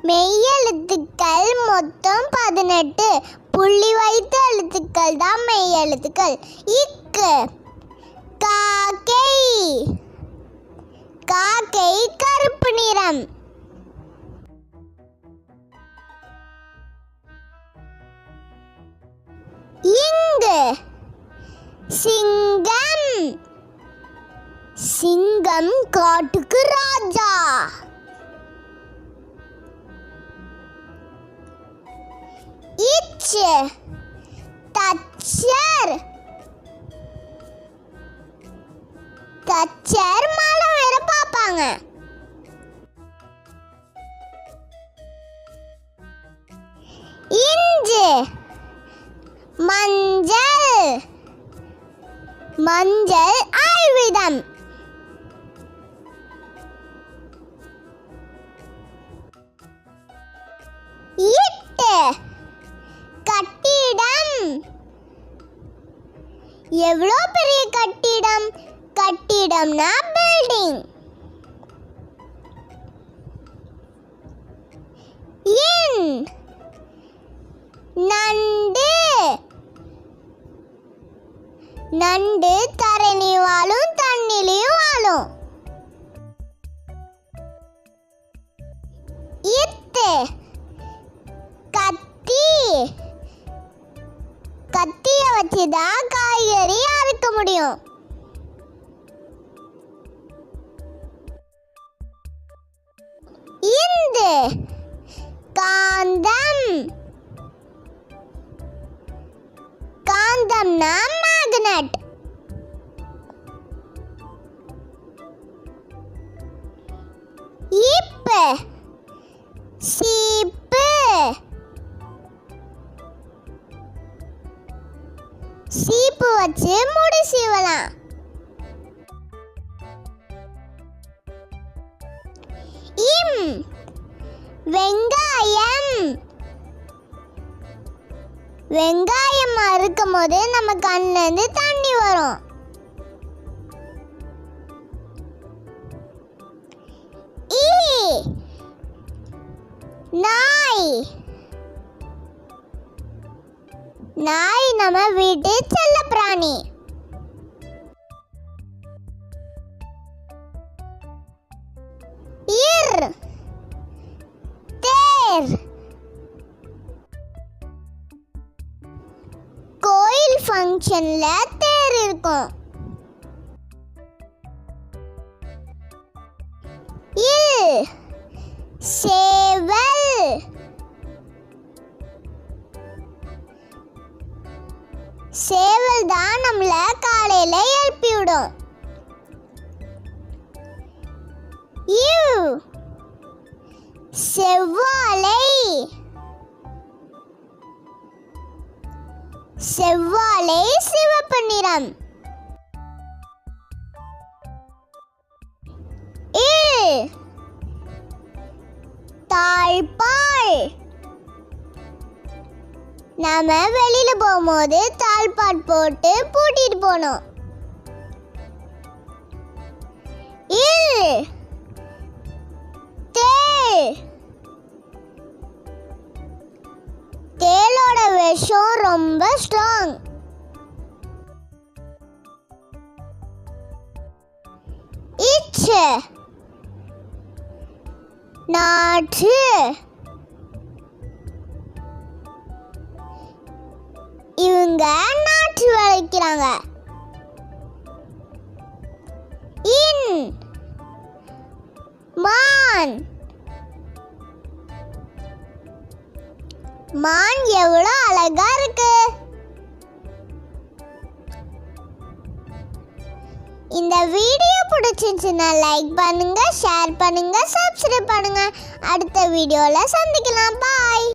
மெய்யெழுத்துக்கள் மொத்தம் 18. புள்ளி வைத்த எழுத்துக்கள் தான் மெய்யெழுத்துக்கள். இக்கு காக்கை. காக்கை கருப்பு நிறம். இங்கு சிங்கம். சிங்கம் காட்டுக்கு ராஜா. இச்சு தச்சர். தச்சர் மரம் வேற பார்ப்பாங்க. இஞ்சு மஞ்சள். மஞ்சள் ஆயுதம். இட்டு கட்டிடம். எவ்வளோ பெரிய கட்டிடம்? கட்டிடம்னா பில்டிங். இன் நண்டு. நண்டு தரணி வாழும், தண்ணிலையும் வாழும். இத்து கத்தி. கத்திய வச்சுதான் காய்கறி அறுக்க முடியும். இந்து காந்தம். காந்தம்னா மேக்னெட். இப்பு சீப்பு. சீப்பு வச்சு முடி சீவலாம். இம் வெங்காயம். வெங்காயம் அறுக்கும் போது நம்ம கண்ணுல இருந்து தண்ணி வரும். ஈ நாய். நாய் நம்ம வீட்டு செல்ல பிராணி. இர் தேர். கோயில் ஃபங்க்ஷன்ல தேர் இருக்கும். இல் சேவல். சேவல் தான் நம்மள காலையில எழுப்பி விடும். செவ்வாழை. செவ்வாழை சிவப்பு நிறம். தாழ்பால். நாம வெளியில போகும்போது தாழ்பால் போட்டு பூட்டிட்டு போனோம். தேள். தேளோட விஷம் ரொம்ப ஸ்ட்ராங். இச்சு நாற்று. இவங்க நாற்று விளைக்கிறாங்க. இன் மான். மான் எவ்வளோ அழகா இருக்கு. இந்த வீடியோ பிடிச்சிருந்துச்சுன்னா லைக் பண்ணுங்க, ஷேர் பண்ணுங்க, சப்ஸ்கிரைப் பண்ணுங்க. அடுத்த வீடியோல சந்திக்கலாம். பாய்.